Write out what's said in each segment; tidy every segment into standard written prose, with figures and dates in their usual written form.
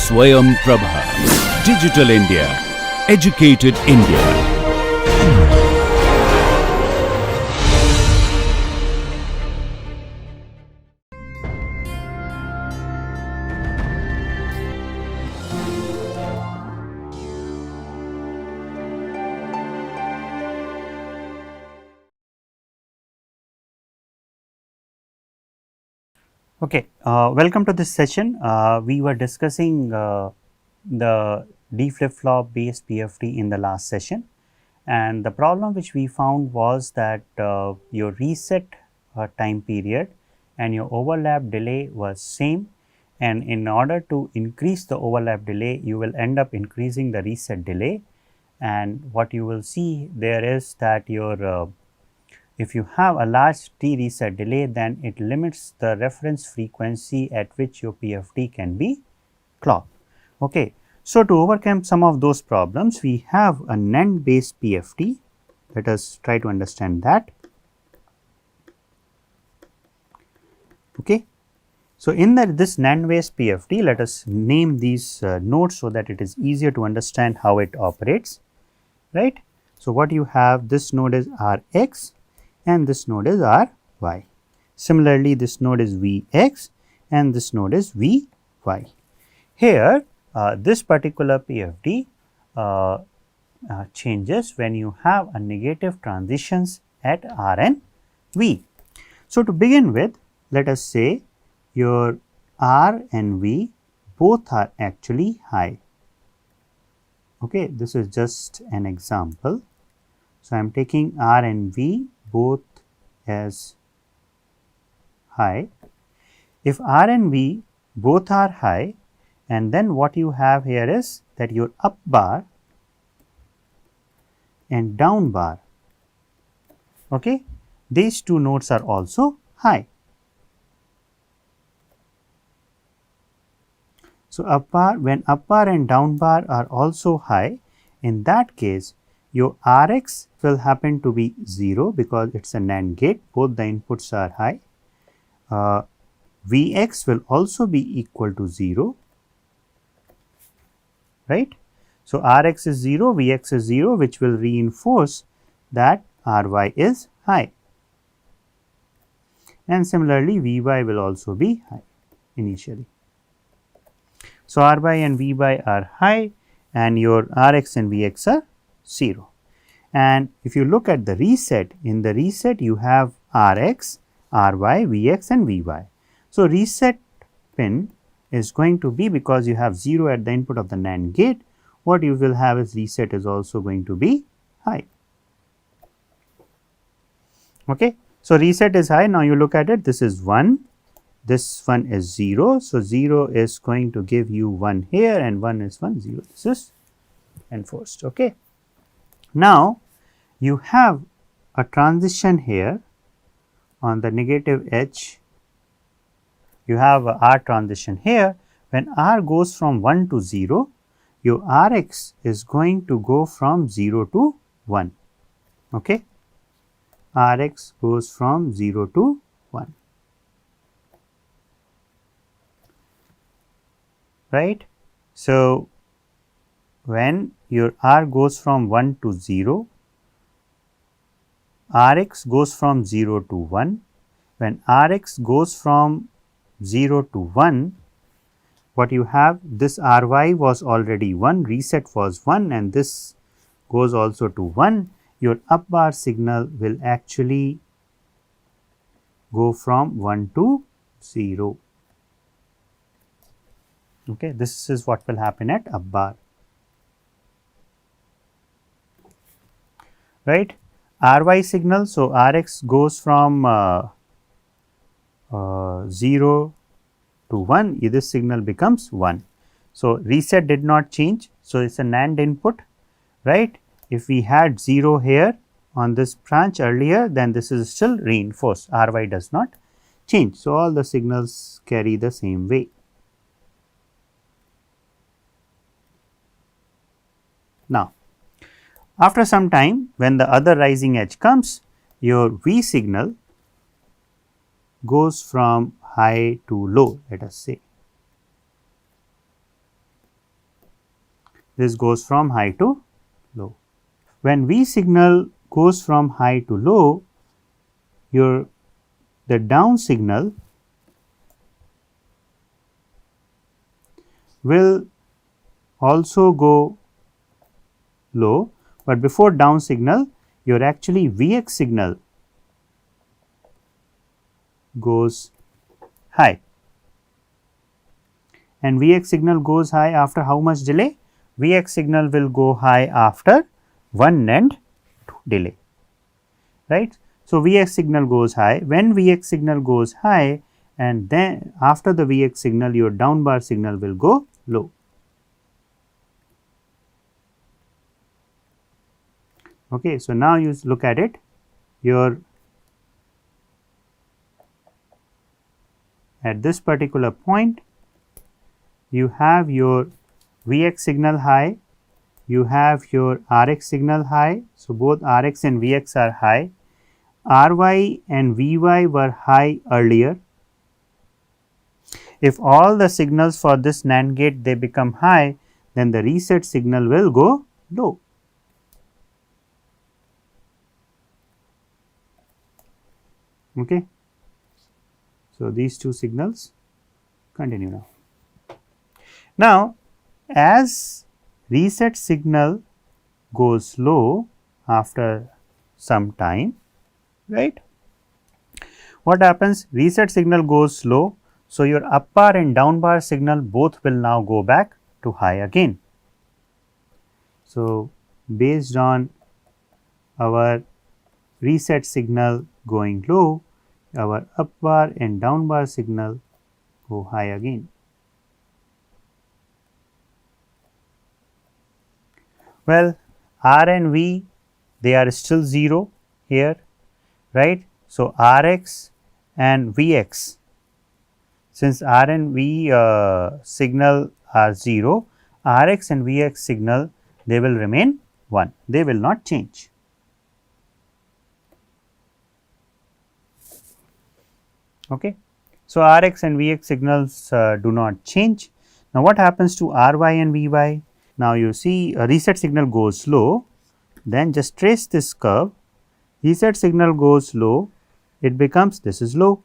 Swayam Prabha. Digital India. Educated India. Okay, welcome to this session. We were discussing the D flip-flop based PFD in the last session, and the problem which we found was that your reset time period and your overlap delay was same, and in order to increase the overlap delay you will end up increasing the reset delay, and what you will see there is that your if you have a large T reset delay, then it limits the reference frequency at which your PFD can be clocked. Okay. So, to overcome some of those problems, we have a NAND based PFD. Let us try to understand that. Okay. So, in this NAND based PFD, let us name these nodes so that it is easier to understand how it operates, right. So, what you have, this node is Rx and this node is Ry. Similarly, this node is Vx and this node is Vy. Here, this particular PFD changes when you have a negative transitions at R and V. So, to begin with, let us say your R and V both are actually high. Okay, this is just an example. So, I am taking R and V both as high. If R and V both are high, and then what you have here is that your up bar and down bar, okay, these two nodes are also high. So, up bar, when up bar and down bar are also high, in that case your Rx will happen to be 0 because it is a NAND gate, both the inputs are high. Vx will also be equal to 0, right. So, Rx is 0, Vx is 0, which will reinforce that Ry is high, and similarly Vy will also be high initially. So, Ry and Vy are high and your Rx and Vx are 0. And if you look at the reset, in the reset you have Rx, Ry, Vx and Vy. So, reset pin is going to be, because you have 0 at the input of the NAND gate, what you will have is reset is also going to be high. Okay. So, reset is high. Now, you look at it, this is 1, this one is 0. So, 0 is going to give you 1 here and 1 is 1, 0. This is enforced. Okay. Now, you have a transition here on the negative edge, you have a R transition here. When R goes from 1 to 0, your Rx is going to go from 0 to 1. Okay. Rx goes from 0 to 1, right. So, when your R goes from 1 to 0, Rx goes from 0 to 1. When Rx goes from 0 to 1, what you have, this Ry was already 1, reset was 1 and this goes also to 1. Your up bar signal will actually go from 1 to 0. Okay, this is what will happen at up bar, right. Ry signal, so Rx goes from 0 to 1, this signal becomes 1. So, reset did not change. So, it is a NAND input, right. If we had 0 here on this branch earlier, then this is still reinforced, Ry does not change. So, all the signals carry the same way. Now, after some time, when the other rising edge comes, your V signal goes from high to low, let us say. this goes from high to low. When V signal goes from high to low, the down signal will also go low, but before down signal your actually Vx signal goes high, and Vx signal goes high after how much delay? Vx signal will go high after 1 NAND delay, right. So, Vx signal goes high. When Vx signal goes high, and then after the Vx signal your down bar signal will go low. Okay, so now you look at it, at this particular point you have your Vx signal high, you have your Rx signal high. So, both Rx and Vx are high. Ry and Vy were high earlier. If all the signals for this NAND gate they become high, then the reset signal will go low. Okay. So, these two signals continue now. Now, as reset signal goes low after some time, right, what happens? Reset signal goes low. So, your up bar and down bar signal both will now go back to high again. So, based on our reset signal going low, our up bar and down bar signal go high again. Well, R and V, they are still 0 here, right. So, Rx and Vx, since R and V signal are 0, Rx and Vx signal they will remain 1, they will not change. Okay. So, Rx and Vx signals do not change. Now, what happens to Ry and Vy? Now, you see a reset signal goes low, then just trace this curve, reset signal goes low, it becomes this is low.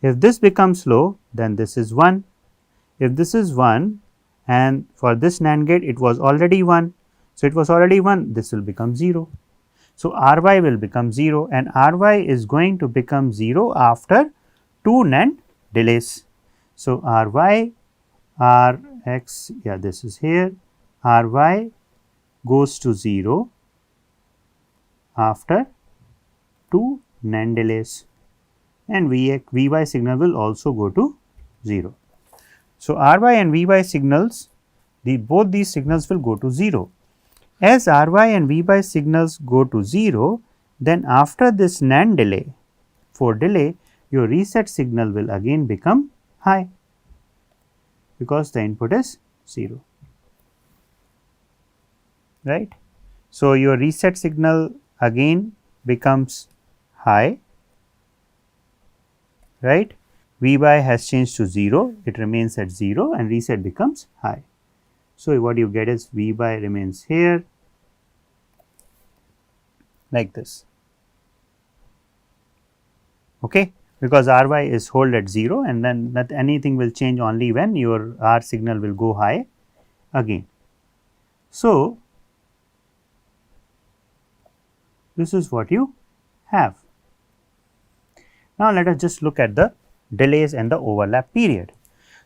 If this becomes low, then this is 1. If this is 1 and for this NAND gate it was already 1. So, it was already 1, this will become 0. So, Ry will become 0 and Ry is going to become 0 after 2 NAND delays. So, Ry, Rx, yeah, this is here, Ry goes to 0 after 2 NAND delays, and Vy signal will also go to 0. So, Ry and Vy signals, both these signals will go to 0. As Ry and Vy signals go to 0, then after this NAND delay, for delay, your reset signal will again become high, because the input is 0, right. So, your reset signal again becomes high, right. Vy has changed to 0, it remains at 0 and reset becomes high. So, what you get is Vy remains here like this, okay, because Ry is hold at 0 and then not anything will change only when your R signal will go high again. So, this is what you have. Now, let us just look at the delays and the overlap period.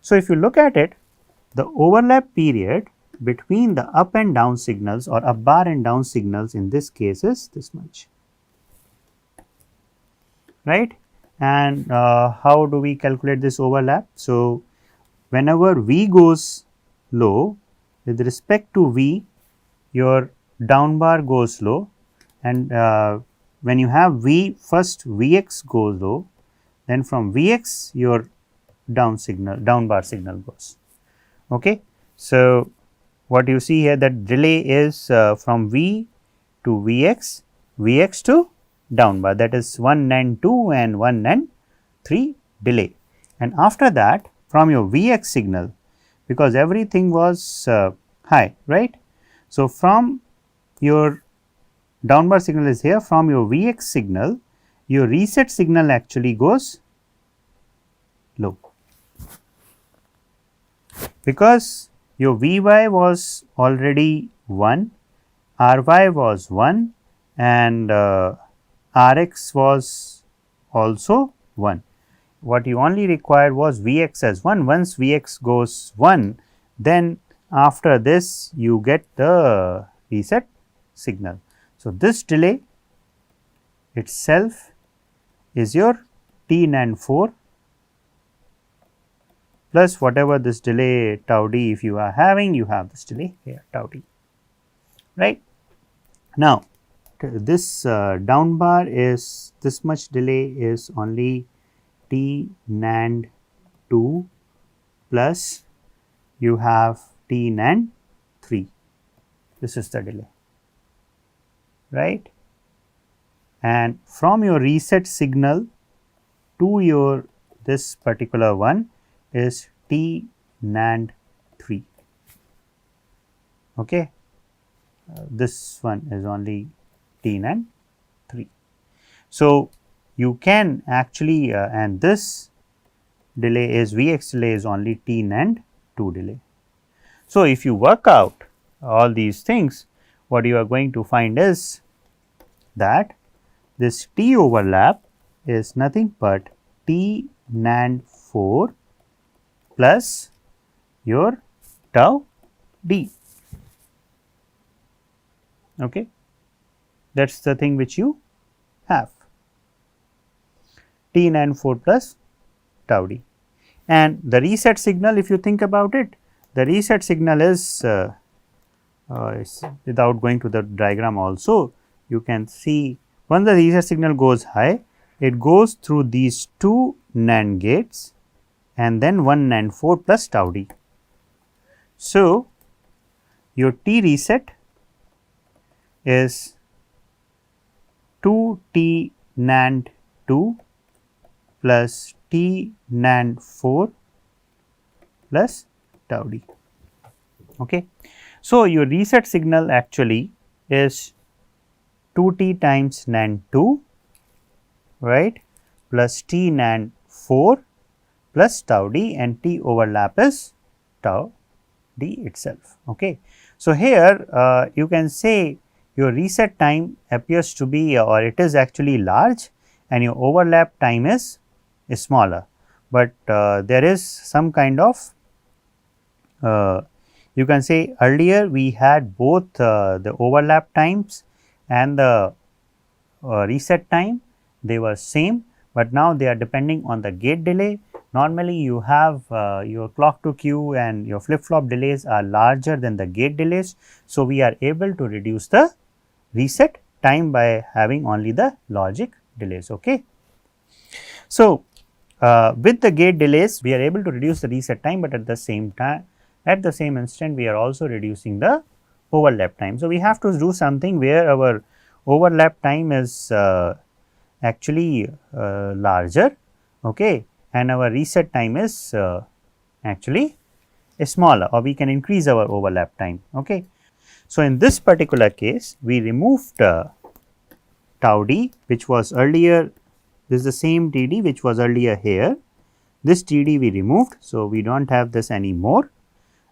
So, if you look at it, the overlap period between the up and down signals or up bar and down signals in this case is this much, right. And how do we calculate this overlap? So, whenever V goes low, with respect to V, your down bar goes low, and when you have V, first Vx goes low, then from Vx your down bar signal goes. Okay. So, what you see here, that delay is from V to Vx, Vx to down bar, that is 1 NAND 2 and 1 NAND 3 delay. And after that, from your Vx signal, because everything was high, right. So, from your down bar signal is here, from your Vx signal, your reset signal actually goes low, because your Vy was already 1, Ry was 1 and Rx was also 1. What you only required was Vx as 1. Once Vx goes 1, then after this you get the reset signal. So, this delay itself is your T NAND 4 plus whatever this delay tau d, if you are having, you have this delay here tau d, right. Now, this down bar is this much delay is only T NAND 2 plus you have T NAND 3, this is the delay, right. And from your reset signal to your this particular one is T NAND 3, okay. This one is only T NAND 3. So, you can actually and this delay is Vx delay is only T NAND 2 delay. So, if you work out all these things, what you are going to find is that this T overlap is nothing but T NAND 4 plus your tau d, okay. That is the thing which you have, T NAND 4 plus tau d. And the reset signal, if you think about it, the reset signal is without going to the diagram also, you can see once the reset signal goes high, it goes through these two NAND gates and then one NAND 4 plus tau d. So, your T reset is 2 T NAND 2 plus T NAND 4 plus tau d, okay. So, your reset signal actually is 2 T times NAND 2, right, plus T NAND 4 plus tau d, and T overlap is tau d itself, okay. So, here you can say your reset time appears to be or it is actually large and your overlap time is smaller, but there is some kind of you can say earlier we had both the overlap times and the reset time, they were same, but now they are depending on the gate delay. Normally, you have your clock to queue and your flip flop delays are larger than the gate delays. So, we are able to reduce the reset time by having only the logic delays, okay. So, with the gate delays we are able to reduce the reset time, but at the same time at the same instant we are also reducing the overlap time. So, we have to do something where our overlap time is actually larger, okay, and our reset time is actually smaller, or we can increase our overlap time, okay. So, in this particular case we removed tau d, which was earlier, this is the same T d which was earlier here, this T d we removed. So, we do not have this anymore,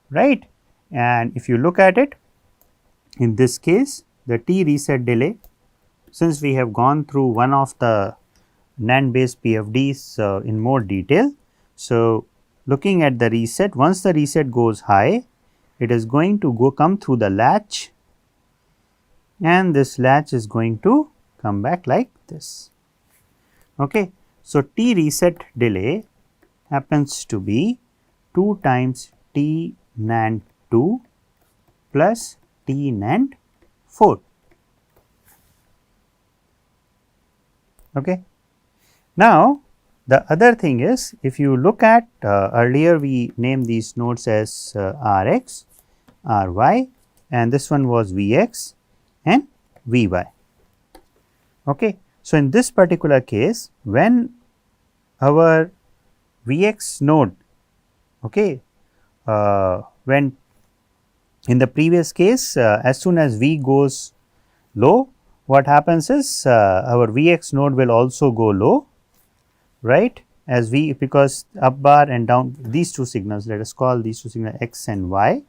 right. And if you look at it, in this case the T reset delay, since we have gone through one of the NAND based PFDs in more detail. So, looking at the reset, once the reset goes high, it is going to come through the latch and this latch is going to come back like this, okay. So, T reset delay happens to be 2 times T NAND 2 plus T NAND 4, okay. Now, the other thing is, if you look at earlier we named these nodes as Rx, Ry, and this one was Vx and Vy, okay. So, in this particular case, when our Vx node, okay, when In the previous case, as soon as V goes low, what happens is our Vx node will also go low, right, as V, because up bar and down, these two signals, let us call these two signals X and Y.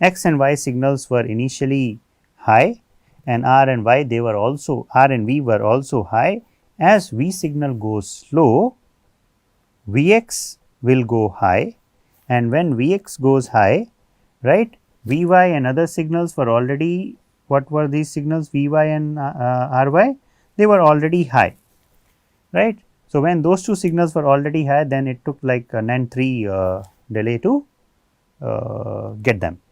X and Y signals were initially high, and R and Y, they were also, R and V were also high. As V signal goes low, Vx will go high, and when Vx goes high, right, Vy and other signals were already, what were these signals, Vy and Ry? They were already high, right. So, when those two signals were already high, then it took like an N3 delay to get them.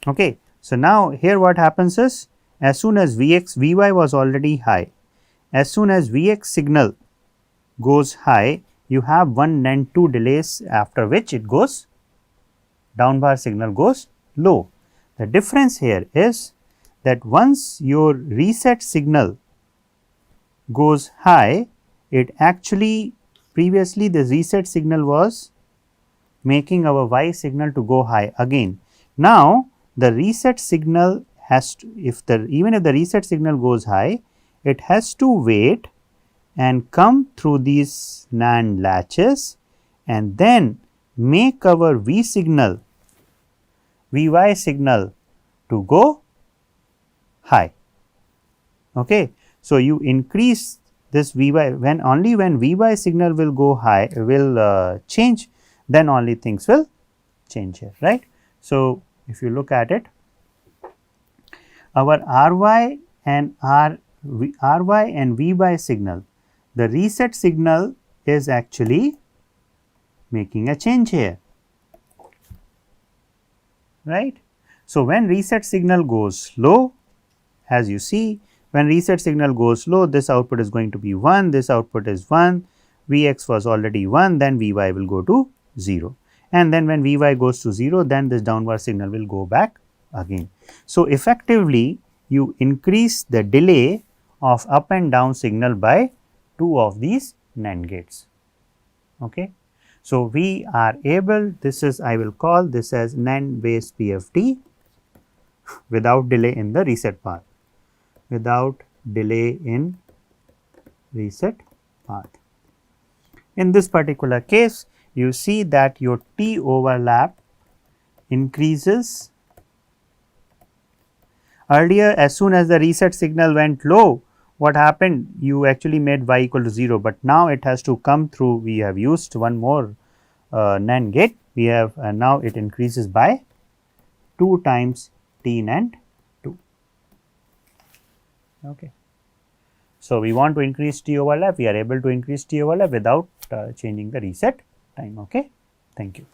Okay. So, now here what happens is, as soon as Vx, Vy was already high, as soon as Vx signal goes high, you have one N2 delays, after which it goes down bar signal goes low. The difference here is that once your reset signal goes high, it actually, previously the reset signal was making our Y signal to go high again. Now, the reset signal has to, even if the reset signal goes high, it has to wait and come through these NAND latches and then make our V signal, Vy signal to go high. Okay. So, you increase this Vy, when only when Vy signal will go high, will change, then only things will change here, right. So, if you look at it, our Ry and Ry and Vy signal, the reset signal is actually making a change here, right. So, when reset signal goes low, as you see, when reset signal goes low, this output is going to be 1, this output is 1, Vx was already 1, then Vy will go to 0, and then when Vy goes to 0, then this downward signal will go back again. So, effectively you increase the delay of up and down signal by 2 of these NAND gates. Okay. So, we are able, this is, I will call this as NAND based PFD without delay in the reset path, without delay in reset path. In this particular case, you see that your T overlap increases. Earlier, as soon as the reset signal went low, what happened? You actually made Y equal to 0, but now it has to come through. We have used one more NAND gate. We have now it increases by 2 times T NAND 2. Okay. So, we want to increase T overlap. We are able to increase T overlap without changing the reset time. Okay. Thank you.